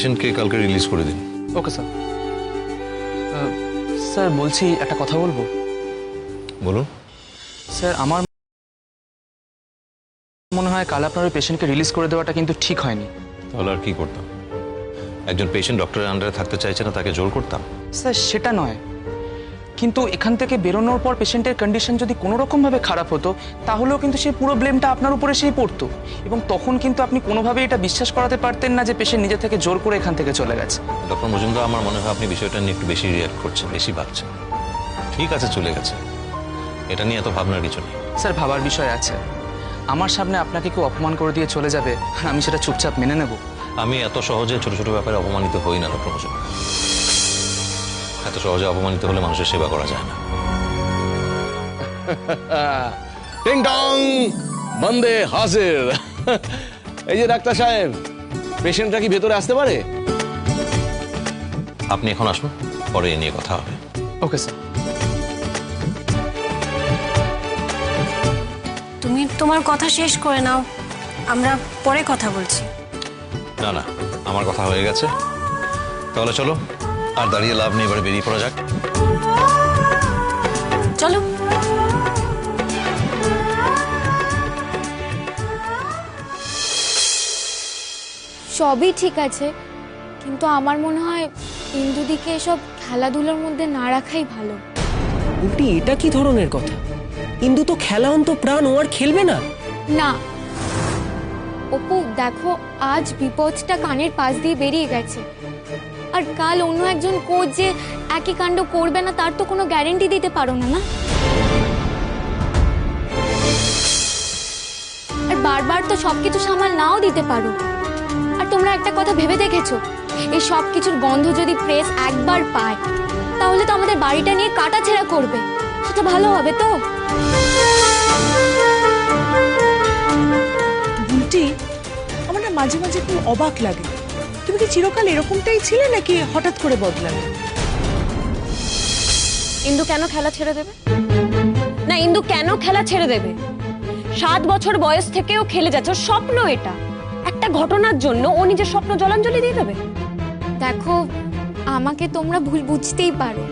পেশেন্টকে কালকে রিলিজ করে দিন। Okay sir. স্যার বলছি একটা কথা বলবো। বলুন। স্যার আমার মনে হয় কাল আপনার ওই পেশেন্টকে রিলিজ করে দেওয়াটা কিন্তু ঠিক হয়নি। তাহলে আর কি করতাম? একজন পেশেন্ট ডক্টরের আন্ডারে থাকতে চাইছে না, তাকে জোর করতাম? স্যার সেটা নয়, কিন্তু এখান থেকে বেরোনোর পর পেশেন্টের কন্ডিশন যদি কোনো রকমভাবে খারাপ হতো তাহলেও কিন্তু সেই পুরো ব্লেমটা আপনার উপরে সেই পড়তো, এবং তখন কিন্তু আপনি কোনোভাবেই এটা বিশ্বাস করাতে পারতেন না যে পেশেন্ট নিজে থেকে জোর করে এখান থেকে চলে গেছে। ডক্টর মজুমদার, আমার মনে হয় আপনি বিষয়টা নিয়ে একটু বেশি রিয়াক্ট করছেন, বেশি ভাবছেন। ঠিক আছে, চলে গেছে, এটা নিয়ে এত ভাবনার কিছু নেই। স্যার ভাবার বিষয় আছে। আমার সামনে আপনাকে কেউ অপমান করে দিয়ে চলে যাবে আর আমি সেটা চুপচাপ মেনে নেব? আমি এত সহজে ছোট ছোট ব্যাপারে অপমানিত হই না ডক্টর মজুমদার। এত সহজে অপমানিত হলে মানুষের সেবা করা যায় না। টিং টং, বন্দে হাজির। এই যে ডাক্তার সাহেব, পেশেন্টটা কি ভেতরে আসতে পারে? আপনি এখন আসুন, পরে এ নিয়ে কথা হবে। Okay sir. তুমি তোমার কথা শেষ করে নাও, আমরা পরে কথা বলছি। না না, আমার কথা হয়ে গেছে। তাহলে চলো, আর দাঁড়িয়ে লাভ নেই, এবারে বেরিয়ে পড়া যাক। চলো। সবই ঠিক আছে, কিন্তু আমার মনে হয় ইন্দুদিকে এসব খেলাধুলার মধ্যে না রাখাই ভালো। উল্টি এটা কি ধরনের কথা? ইন্দু তো খেলা অন্ত প্রাণ, ও আর খেলবে না? না অপু, দেখো আজ বিপদটা কানের পাশ দিয়ে বেরিয়ে গেছে, আর কাল অন্য একজন কোচ যে একই কাণ্ড করবে না তার তো কোনো গ্যারেন্টি দিতে পারো না। আর বারবার তো সবকিছু সামাল নাও দিতে পারো। আর তোমরা একটা কথা ভেবে দেখেছো, এই সব কিছুর গন্ধ যদি প্রেস একবার পায় তাহলে তো আমাদের বাড়িটা নিয়ে কাটাছেঁড়া করবে। সেটা ভালো হবে তো? বুলটি, আমার না মাঝে মাঝে খুব অবাক লাগে, তুমি কি চিরকাল এরকমটাই ছিলে নাকি হঠাৎ করে বদলালে? ইন্দু কেন খেলা ছেড়ে দেবে? না, ইন্দু কেন খেলা ছেড়ে দেবে? 7 বছর বয়স থেকেও খেলে যাচ্ছে, ওর স্বপ্ন এটা। একটা ঘটনার জন্য ও নিজের স্বপ্ন জলাঞ্জলি দিয়ে দেবে? দেখো, আমাকে তোমরা ভুল বুঝতেই পারো,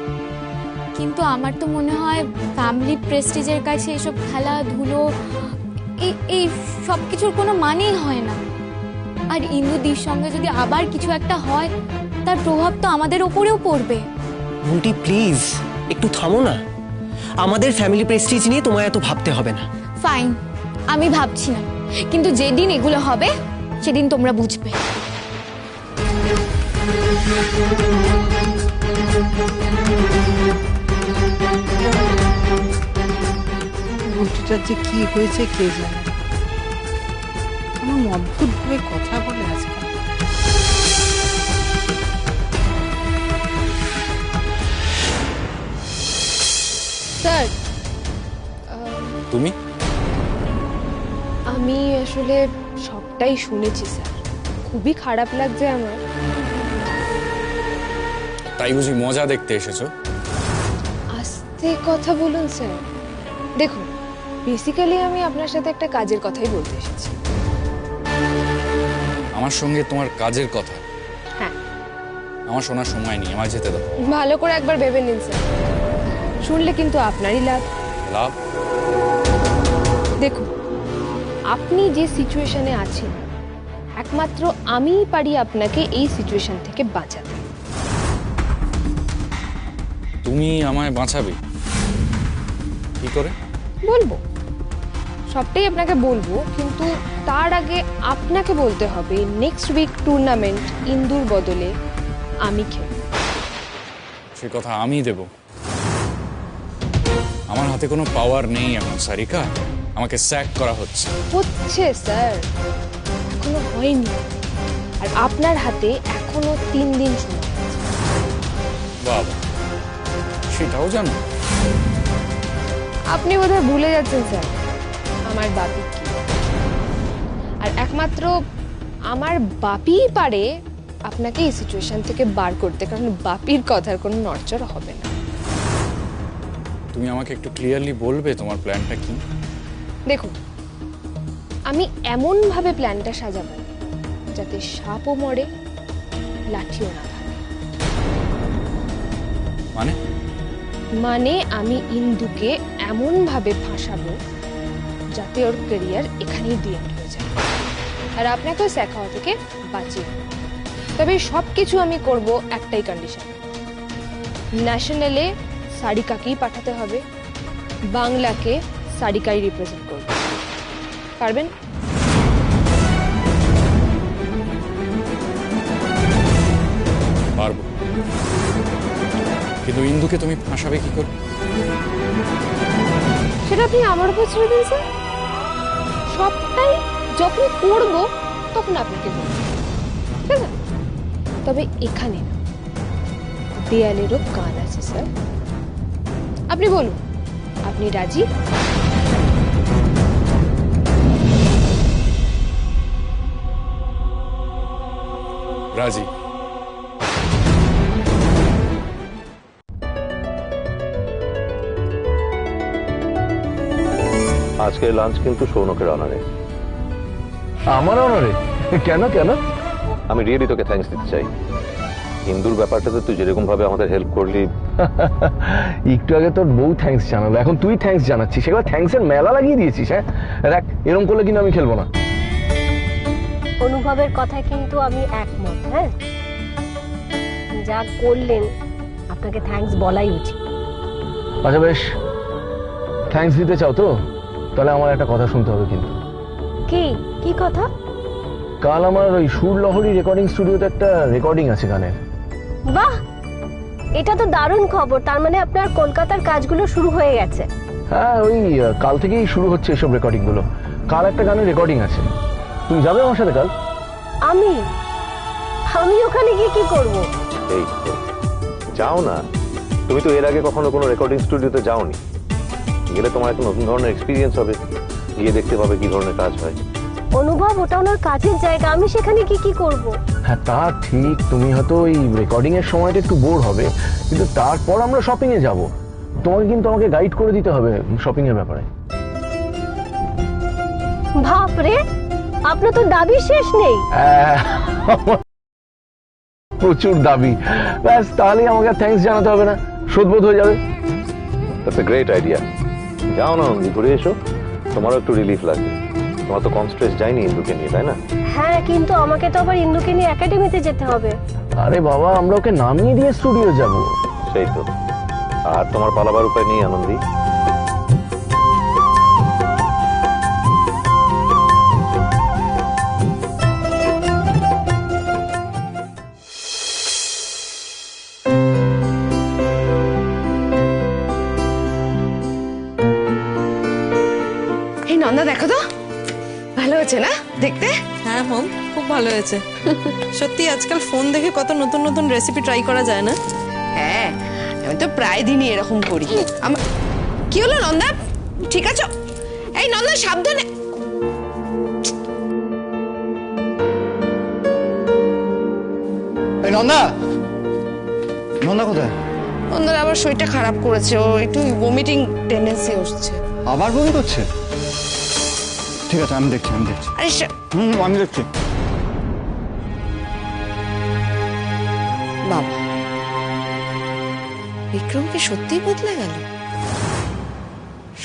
কিন্তু আমার তো মনে হয় ফ্যামিলি প্রেস্টিজের কাছে এসব খেলাধুলো এই সব কিছুর কোনো মানেই হয় না। আর ইন্দুদির সঙ্গে যদি আবার কিছু একটা হয় তার প্রভাব তো আমাদের ওপরেও পড়বে। উল্টি প্লিজ একটু থামো না। আমাদের ফ্যামিলি প্রেস্টিজ নিয়ে তোমায় এত ভাবতে হবে না। ফাইন, আমি ভাবছি না, কিন্তু যেদিন এগুলো হবে সেদিন তোমরা বুঝবে। বুলটিটার যে কি হয়েছে কে জানে, কেমন অদ্ভুত ভাবে কথা বলে আজকাল। স্যার, তুমি? আমি আসলে সবটাই শুনেছি স্যার, খুবই খারাপ লাগছে আমার। তাই বুঝি মজা দেখতে এসেছো? আস্তে কথা বলুন স্যার। দেখুন, বেসিক্যালি আমি আপনার সাথে একটা কাজের কথাই বলতে এসেছি। আমার সঙ্গে তোমার কাজের কথা? হ্যাঁ। আমার শোনার সময় নেই, আমার যেতে দাও। ভালো করে একবার ভেবে নিন স্যার, শুনলে কিন্তু আপনারই লাভ। লাভ? দেখুন, আপনি যে সিচুয়েশনে আছেন, একমাত্র আমিই পারি আপনাকে এই সিচুয়েশন থেকে বাঁচাতে। তুমি আমায় বাঁচাবে? কি করে? বলবো, সবটাই আপনাকে বলবো, কিন্তু তার আগে আপনাকে বলতে হবে নেক্সট উইক টুর্নামেন্ট ইন্দুর বদলে আমি খেলব। সে কথা আমি দেব? আমার হাতে কোনো পাওয়ার নেই এখন সারিকা, আমাকে স্যাক করা হচ্ছে। হচ্ছে স্যার, এখনো হয়নি, আর আপনার হাতে এখনো 3 দিন সময় আছে। বাবা, সেটাও জানো? আপনি বোধহয় ভুলে যাচ্ছেন স্যার, আমার বাপি কি। আর একমাত্র আমার বাপিই পারে আপনাকে এই সিচুয়েশন থেকে বার করতে, কারণ বাপির কথার কোনো নড়চড় হবে না। তুমি আমাকে একটু ক্লিয়ারলি বলবে তোমার প্ল্যানটা কি? দেখুন, আমি এমনভাবে প্ল্যানটা সাজাবো যাতে সাপও মরে, লাঠিও না থাকে। মানে মানে আমি ইন্দুকে এমন ভাবে ফাঁসাবো যাতে ওর ক্যারিয়ার এখানেই দি এন্ড হয়ে যায়, আর আপনাকেও শেখাও থেকে বাঁচিয়ে। তবে সবকিছু আমি করব একটাই কন্ডিশন, ন্যাশনালে সারিকাকেই পাঠাতে হবে, বাংলাকে সারিকাই রিপ্রেজেন্ট করবে। পারবেন? পারবো, কিন্তু ইন্দুকে তুমি ফাঁসাবে কি করে? সেটা আপনি আমার উপর ছেড়ে দিন স্যার, সবটাই যখন করব তখন আপনাকে বলবো, ঠিক আছে? তবে এখানে না, দেয়ালেরও কান আছে স্যার। আপনি বলুন, আপনি রাজি? রাজি। আজকে লাঞ্চ কিন্তু সৌনকের অনারে। আমার অনারে? কেন কেন? আমি রিয়েলি তোকে থ্যাঙ্কস দিতে চাই। হিন্দুর ব্যাপারটাতে তুই যেরকম ভাবে আমাদের হেল্প করলি। একটু আগে তোর বউ থ্যাঙ্কস জানালো, এখন তুই থ্যাঙ্কস জানাচ্ছিস, সেগুলো থ্যাঙ্কসের মেলা লাগিয়ে দিয়েছিস। হ্যাঁ দেখ, এরকম করলে কিন্তু আমি খেলবো না। অনুভবের কথায় কিন্তু আমি একমত। হ্যাঁ, যা করলেন আপনাকে থ্যাঙ্কস বলাই উচিত। আচ্ছা বেশ, থ্যাঙ্কস দিতে চাও তো? তাহলে আমার একটা কথা শুনতে হবে কিন্তু। কি কি কথা? কাল আমার ওই সুরলহরী রেকর্ডিং স্টুডিওতে একটা রেকর্ডিং আছে গানের। বাহ, এটা তো দারুণ খবর। তার মানে আপনার কলকাতার কাজগুলো শুরু হয়ে গেছে? হ্যাঁ, ওই কাল থেকেই শুরু হচ্ছে এসব রেকর্ডিং গুলো। কাল একটা গানের রেকর্ডিং আছে, তুমি যাবে আমার সাথে কাল? আমি আমি ওখানে গিয়ে কি করব? এই তো, যাও না। তুমি তো এর আগে কখনো কোনো রেকর্ডিং স্টুডিওতে যাওনি। গেলে তোমার একটা নতুন ধরনের এক্সপিরিয়েন্স হবে, গিয়ে দেখতে পাবে কি ধরনের কাজ হয়। অনুভব, ওটা ওনার কাজের জায়গা, আমি সেখানে গিয়ে কি করব? হ্যাঁ তা ঠিক, তুমি হয়তো ওই রেকর্ডিং এর সময়টা একটু বোর হবে, কিন্তু তারপর আমরা শপিং এ যাব। তোমাকে কিন্তু আমাকে গাইড করে দিতে হবে শপিং এর ব্যাপারে। বাপ রে, আপনার তো দাবি শেষ নেই। প্রচুর দাবি, ব্যাস তাহলেই আমাকে থ্যাঙ্কস জানাতে হবে না, শোধবোধ হয়ে যাবে। That's a great idea. যাও না, ঘুরে এসো, তোমারও একটু রিলিফ লাগবে। তোমার তো কম স্ট্রেস যায়নি ইন্দুকে নিয়ে, তাই না? হ্যাঁ, কিন্তু আমাকে তো আবার ইন্দুকে নিয়ে একাডেমিতে যেতে হবে। আরে বাবা, আমরা ওকে নামিয়ে দিয়ে স্টুডিও যাব। সেই তো, আর তোমার পালাবার উপায় নেই আনন্দী। এই নন্দা, দেখো তো ভালো হচ্ছে না দেখতে? হ্যাঁ মম, খুব ভালো হয়েছে। সত্যি আজকাল ফোন দেখে কত নতুন নতুন রেসিপি ট্রাই করা যায় না? হ্যাঁ, আমি তো প্রায় দিনই এরকম করি। কি হলো নন্দা, ঠিক আছে? এই নন্দা, সাবধানে। এই নন্দা, নন্দা কোথায়? নন্দার আবার শরীরটা খারাপ করেছে, ও একটু ভমিটিং টেন্ডেন্সি আসছে। আবার বমি করছে? ঠিক আছে, আমি দেখছি। আরে আমি দেখছি। বাবা, বিক্রমকে সত্যিই বদলে গেল?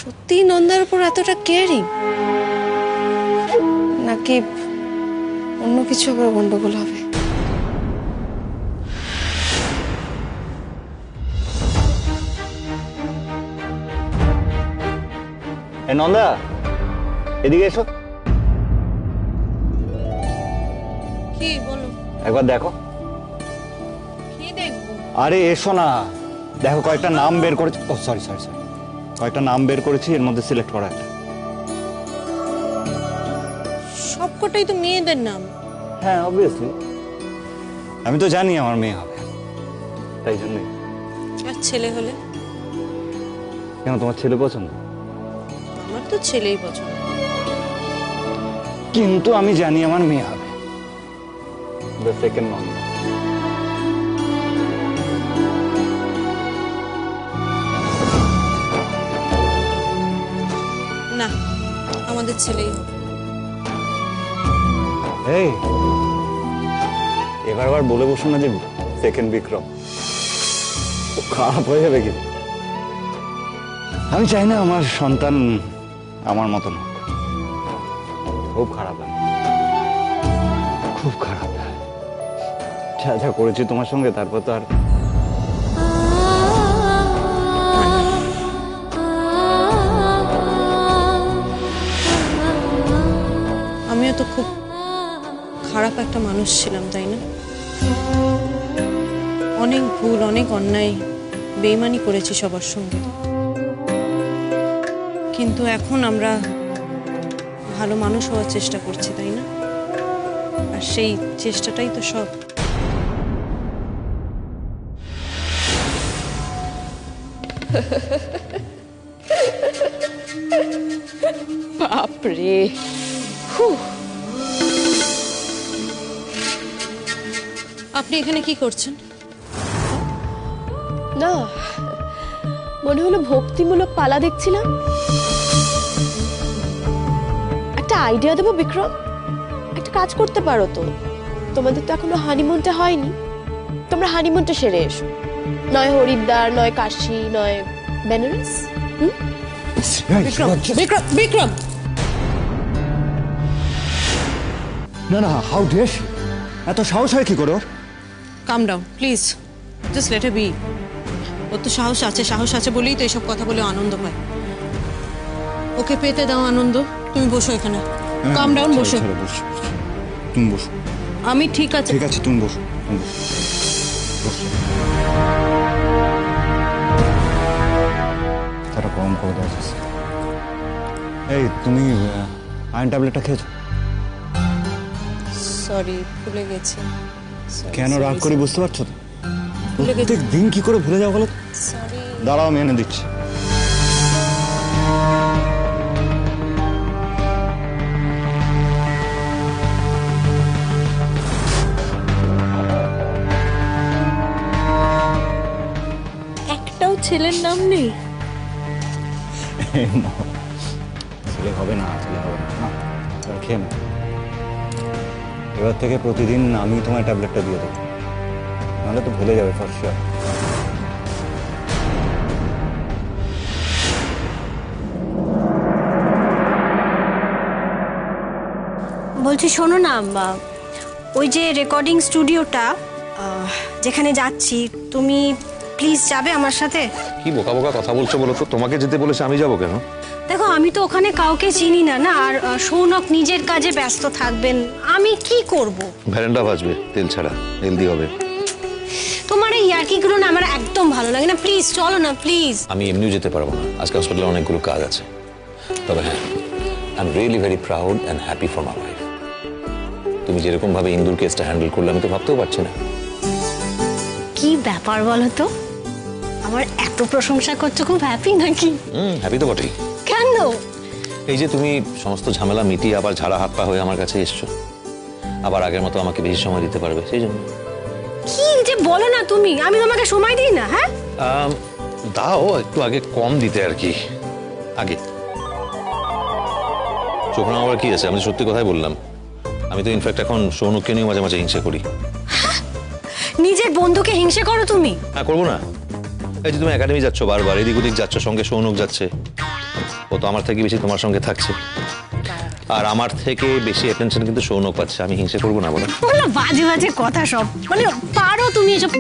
সত্যিই নন্দার উপর এতটা কেয়ারিং, নাকি অন্য কিছু আবার গন্ডগোল হবে? নন্দা, এদিকে এসো। কি বলো? একবার দেখো। কি দেখবো? আরে এসো না, দেখো কয়েকটা নাম বের করেছি। ও সরি, কয়েকটা নাম বের করেছি, এর মধ্যে সিলেক্ট করা একটা। সবকটাই তো মেয়েদের নাম। হ্যাঁ অবভিয়াসলি, আমি তো জানি আমার মেয়ে হবে, তাই জন্যই। আর ছেলে হলে? কেন, তোমার ছেলে পছন্দ? আমার তো ছেলেই পছন্দ। কিন্তু আমি জানি আমার মেয়ে হবে, দ্য সেকেন্ড নন্দা। না, আমাদের ছেলেই হবে। এই, বারবার বলে বসো না যে সেকেন্ড বিক্রম, ও খারাপ হয়ে যাবে কিন্তু। আমি চাই না আমার সন্তান আমার মতন হোক। খুব খারাপ লাগে, খুব খারাপ। যা যা করেছি তোমার সঙ্গে, তারপর তো আর আমিও তো খুব খারাপ একটা মানুষ ছিলাম, তাই না? অনেক ভুল, অনেক অন্যায়, বেইমানি করেছি সবার সঙ্গে। কিন্তু এখন আমরা ভালো মানুষ হওয়ার চেষ্টা করছি, তাই না? আর সেই চেষ্টাটাই তো সব। বাপরে, আপনি এখানে কি করছেন? না, মনে হলো ভক্তিমূলক পালা দেখছিলাম। একটা আইডিয়া দেবো বিক্রম, একটা কাজ করতে পারো তো। তোমাদের তো এখনো হানিমুনটা হয়নি, তোমরা হানিমুনটা সেরে এসো। নয় হরিদ্বার, নয় কাশী, নয় বেনারস। বিক্রম, বিক্রম, বিক্রম! না না, হাউ ডেয়ার শি! এত সাহস হয় কি করে ওর? Calm down please, just let be. ওর তো সাহস আছে, সাহস আছে বলেই তো এইসব কথা বলে আনন্দ পায়। ওকে পেতে দাও আনন্দ। তুমি বসো এখানে, কাম ডাউন, বসো। তুমি বসো। আমি ঠিক আছে, ঠিক আছে, তুমি বসো, তুমি বসো। বসো। তারা কম করে দেওয়া। এই তুমি আয়রন ট্যাবলেটটা খেয়েছো? সরি, ভুলে গেছি। কেন রাগ করি বুঝতে পারছো তো? ভুলে গেছি। প্রত্যেক দিন কি করে ভুলে যাও বলো? সরি। দাঁড়াও, আমি এনে দিচ্ছি। একটাও ছেলের নাম নেই? ছেলে হবে না, ছেলে হবে না। না, এবার খেয়ে নাও। এবার থেকে প্রতিদিন আমি তোমার ট্যাবলেটটা দিয়ে দেবো, নাহলে তো ভুলে যাবে ফর শিওর। বলছি শোনো না, ওই যে রেকর্ডিং স্টুডিওটা যেখানে যাচ্ছি, তুমি প্লিজ যাবে আমার সাথে? কি বোকা বোকা কথা বলছো বলো তো? তোমাকে যেতে বলেছে, আমি যাবো কেন? দেখো, আমি তো ওখানে কাউকে চিনি না না, আর সৌনক নিজের কাজে ব্যস্ত থাকবেন, আমি কি করব? ভ্যারেন্ডা ভাজবে তেল ছাড়া, হেলদি হবে। তোমার এই ইয়ার্কিগুলো না আমার একদম ভালো লাগে না, প্লিজ চলো না প্লিজ। আমি এমনিও যেতে পারবো না, আজকে হসপিটালে অনেকগুলো কাজ আছে। তবে হ্যাঁ, I am really very proud and happy for my wife. তুমি যেরকম ভাবে ইন্দুর কেসটা হ্যান্ডেল করলে আমি তো ভাবতেও পারছি না। কি ব্যাপার বলো তো, আমার এত প্রশংসা করছো, খুব হ্যাপি নাকি? হ্যাপি তো বটেই। কেন? এই যে তুমি সমস্ত ঝামেলা মিটিয়ে আবার ঝাড়া হাত পা হয়ে আমার কাছে এসছো, আবার আগের মতো আমাকে বেশি সময় দিতে পারবে, সেই জন্য। কি যে বলো না তুমি, আমি তোমাকে সময় দিই না? হ্যাঁ, দাও, একটু আগে কম দিতে আর কি। আগে চোখ না আবার কি আছে, আমি সত্যি কথাই বললাম। আমি তো ইনফ্যাক্ট এখন সৌনককে নিয়ে মাঝে মাঝে হিংসা করি। নিজের বন্ধুকে হিংসা করো তুমি? হ্যাঁ, করবো না? এই যে তুমি একাডেমি যাচ্ছ বারবার, এদিক ওদিক যাচ্ছ, সঙ্গে সৌনক যাচ্ছে, ও তো আমার থেকে বেশি তোমার সঙ্গে থাকছে, আর আমার থেকে বেশি অ্যাটেনশন কিন্তু সৌনক পাচ্ছে। আমি হিংসা করবো না বলো? বলো, বাজে বাজে কথা সব, মানে পারো তুমি এসব।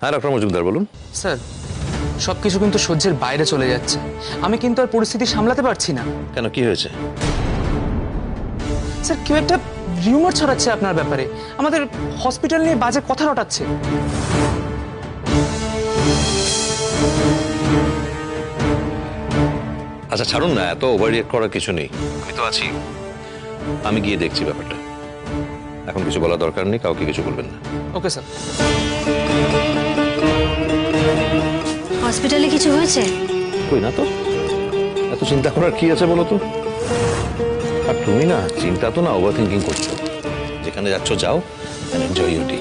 হ্যাঁ ডক্টর মজুমদার, বলুন। স্যার, সবকিছু কিন্তু সহ্যের বাইরে চলে যাচ্ছে, আমি কিন্তু আর পরিস্থিতি সামলাতে পারছি না। কেন, কি হয়েছে? স্যার, কেউ একটা রিউমার ছড়াচ্ছে আপনার ব্যাপারে, আমাদের হসপিটাল নিয়ে বাজে কথা রটাচ্ছে। আচ্ছা ছাড়ুন না, এত ওভার রিঅ্যাক্ট করার কিছু নেই, আমি তো আছি। আমি গিয়ে দেখছি ব্যাপারটা, এখন কিছু বলার দরকার নেই, কাউকে কিছু বলবেন না। Okay sir. হসপিটালে কিছু হয়েছে? কই না তো, এত চিন্তা করার কি আছে বলো তো? আর তুমি না চিন্তা তো না, ওভার থিঙ্কিং করছো। যেখানে যাচ্ছ যাও, এনজয় ইউর ডে।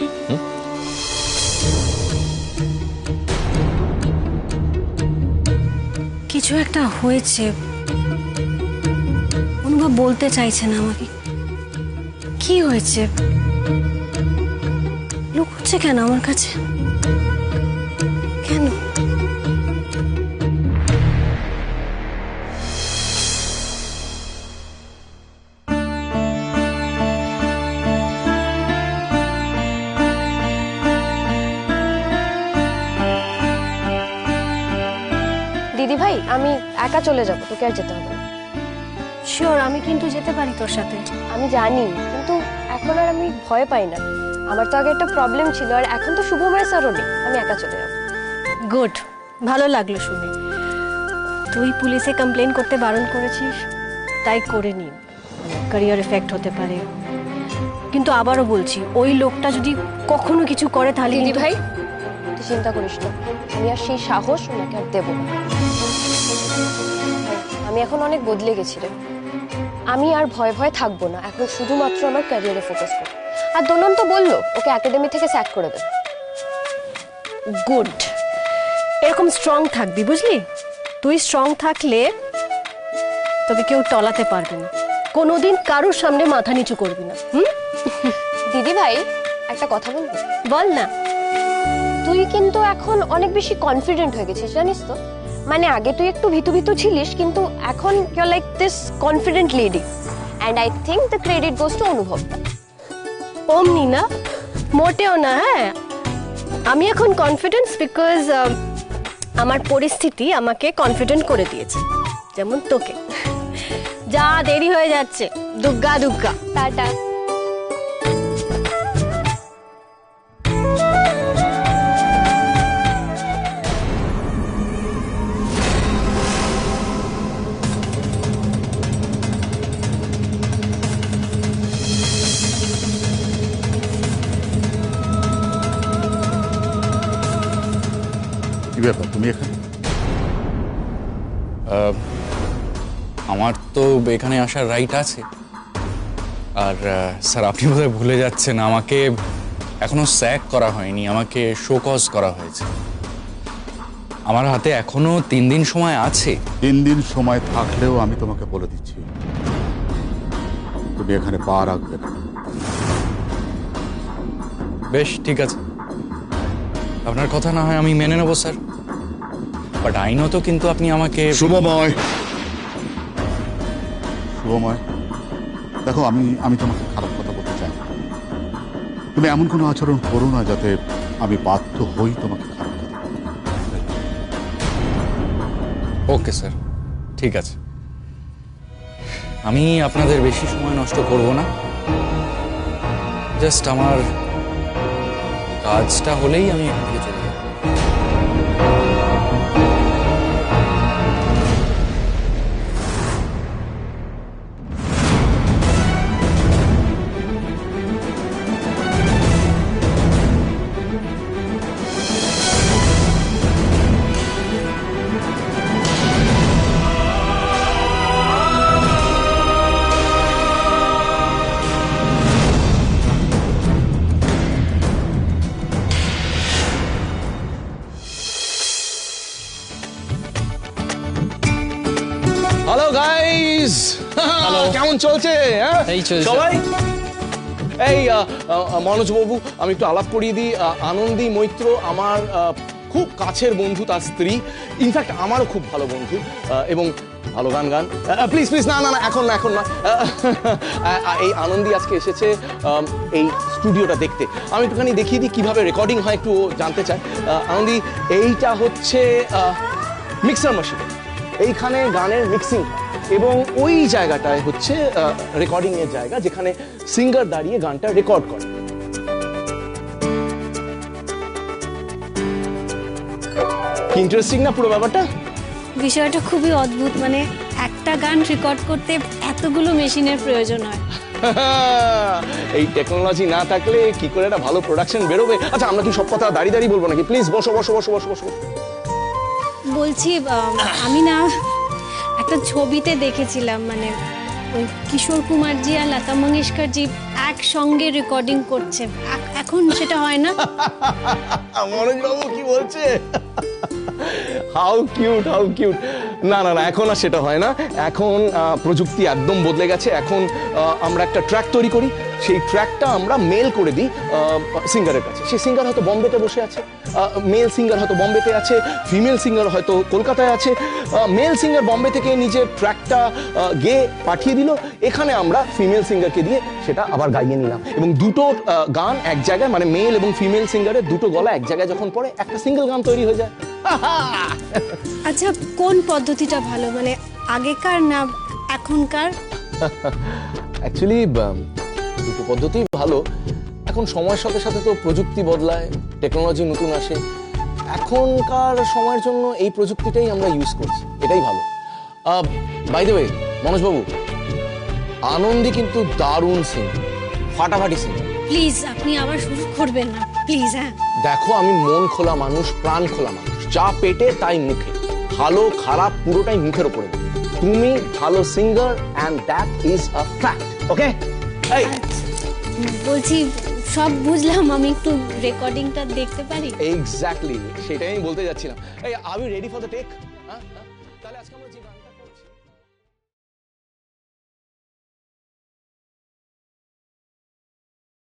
কিছু একটা হয়েছে, বলতে চাইছে না আমাকে। কি হয়েছে? লুকোচ্ছে কেন আমার কাছে? কেন? দিদি ভাই, আমি একা চলে যাব, তোকে আর যেতে হবে না। শিওর, আমি কিন্তু যেতে পারি তোর সাথে। আমি জানি, কিন্তু এখন আর আমি ভয় পাই না। আমার তো আগে একটা প্রবলেম ছিল, আর এখন তো শুভময় স্যারও নেই, আমি একা চলে যাব। গুড, ভালো লাগলো শুনে। তুই পুলিশে কমপ্লেন করতে বারণ করেছিস, তাই করে নি, ক্যারিয়ার এফেক্ট হতে পারে। কিন্তু আবারও বলছি, ওই লোকটা যদি কখনো কিছু করে তাহলে দিদি কিন্তু- ভাই তুই চিন্তা করিস না, আমি আর সেই সাহস ওনাকে আর দেবো না। আমি এখন অনেক বদলে গেছি রে। আমি আর ভয় ভয় থাকবো না, এখন শুধুমাত্র আমার ক্যারিয়ারে ফোকাস করব। আর দোলন তো বললো ওকে একাডেমি থেকে স্যাক করে দেবে। গুড, এরকম স্ট্রং থাকবি, বুঝলি? তুই স্ট্রং থাকলে তোকে কেউ টলাতে পারবে না, কোনোদিন কারোর সামনে মাথা নিচু করবি না। দিদি ভাই, একটা কথা বলবো? বল না। তুই কিন্তু এখন অনেক বেশি কনফিডেন্ট হয়ে গেছিস, জানিস তো? মানে আগে তুই একটু ভীতু ভীতু ছিলিস, কিন্তু এখন you are like this confident lady, and I think the credit goes to অনুভবটা। অমনি না, মোটেও না। হ্যাঁ, আমি এখন কনফিডেন্স বিকজ আমার পরিস্থিতি আমাকে কনফিডেন্ট করে দিয়েছে, যেমন তোকে। যা, দেরি হয়ে যাচ্ছে, দুগ্গা দুগ্গা, টাটা। কি ব্যাপার, তুমি এখানে? আমার তো এখানে আসার রাইট আছে। আর স্যার, আপনি বোধহয় ভুলে যাচ্ছেন, আমাকে এখনো স্যাক করা হয়নি, আমাকে শোকজ করা হয়েছে। আমার হাতে এখনো 3 দিন সময় আছে। 3 দিন সময় থাকলেও আমি তোমাকে বলে দিচ্ছি, তুমি এখানে পা রাখবে না। বেশ, ঠিক আছে, আপনার কথা না হয় আমি মেনে নেবো স্যার, বাট আইনত কিন্তু আপনি আমাকে। শুভময়, শুভময়, দেখো, আমি তোমাকে খারাপ কথা বলতে চাই না। তুমি এমন কোনো আচরণ করো না যাতে আমি বাধ্য হই তোমাকে খারাপ কথা বলতে। ওকে স্যার, ঠিক আছে, আমি আপনাদের বেশি সময় নষ্ট করব না। জাস্ট আমার কাজটা হলেই আমি এখান থেকে চলে যাব। হ্যালো গাইস, কেমন চলছে? এই চলছে। সবাই এই মনোজ বাবু, আমি একটু আলাপ করিয়ে দিই। আনন্দী মৈত্র আমার খুব কাছের বন্ধু, তার স্ত্রী, ইনফ্যাক্ট আমারও খুব ভালো বন্ধু, এবং ভালো গান গান। প্লিজ প্লিজ, না না না, এখন না, এখন না। এই আনন্দী আজকে এসেছে এই স্টুডিওটা দেখতে। আমি একটুখানি দেখিয়ে দিই কিভাবে রেকর্ডিং হয়, একটু জানতে চাই। আনন্দী, এইটা হচ্ছে মিক্সার মেশিন, এইখানে গানের মিক্সিং হয়, এবং ওই জায়গাটায় হচ্ছে রেকর্ডিং এর জায়গা, যেখানে সিঙ্গার দাঁড়িয়ে গানটা রেকর্ড করে। ইন্টারেস্টিং না পুরো ব্যাপারটা? বিষয়টা খুবই অদ্ভুত, মানে একটা গান রেকর্ড করতে এতগুলো মেশিনের প্রয়োজন হয়। এই টেকনোলজি না থাকলে কি করে একটা ভালো প্রোডাকশন বেরোবে? আচ্ছা, আমরা কি সব কথা দাঁড়িয়ে দাঁড়িয়ে বলবো নাকি? প্লিজ বসো বসো বসো বসো বসো। বলছি, আমি না একটা ছবিতে দেখেছিলাম, মানে ওই কিশোর কুমারজি আর লতা মঙ্গেশকরজি একসঙ্গে রেকর্ডিং করছে, এখন সেটা হয় না? মনোজ বাবু কি বলছে? How cute how cute. না না না, এখন আর সেটা হয় না। এখন প্রযুক্তি একদম বদলে গেছে। এখন আমরা একটা ট্র্যাক তৈরি করি, সেই ট্র্যাকটা আমরা মেল করে দিই সিঙ্গারের কাছে। সেই সিঙ্গার হয়তো বম্বেতে বসে আছে, মেল সিঙ্গার হয়তো বম্বেতে আছে, ফিমেল সিঙ্গার হয়তো কলকাতায় আছে। মেল সিঙ্গার বম্বে থেকে নিজের ট্র্যাকটা গেয়ে পাঠিয়ে দিল, এখানে আমরা ফিমেল সিঙ্গারকে দিয়ে সেটা আবার গাইয়ে নিলাম, এবং দুটো গান এক জায়গায়, মানে মেল এবং ফিমেল সিঙ্গারের দুটো গলা এক জায়গায় যখন পড়ে একটা সিঙ্গেল গান তৈরি হয়ে যায়। আচ্ছা, কোন পদ্ধতিটা ভালো, মানে আগেকার না এখনকার? অ্যাকচুয়ালি দুটো পদ্ধতি ভালো। এখন সময়ের সাথে সাথে তো প্রযুক্তি বদলায়, টেকনোলজি নতুন আসে। এখনকার সময়ের জন্য এই প্রযুক্তিটাই আমরা ইউজ করছি, এটাই ভালো। বাই দ্য ওয়ে মনোজবাবু, আনন্দী কিন্তু দারুণ সিঙ্গার, ফাটাফাটি সিঙ্গার। প্লিজ আপনি আবার শুরু করবেন না প্লিজ। হ্যাঁ দেখো, আমি মন খোলা মানুষ, প্রাণ খোলা মানুষ, যা পেটে তাই মুখে, ভালো খারাপ পুরোটাই মুখের উপরে। তুমি ভালো singer and that is a fact. Okay, এই বলছি সব বুঝলাম, আমি একটু রেকর্ডিংটা দেখতে পারি? এক্স্যাক্টলি সেটাই আমি বলতে যাচ্ছিলাম। এই are you ready for the take? তাহলে আজকে আমরা যে গানটা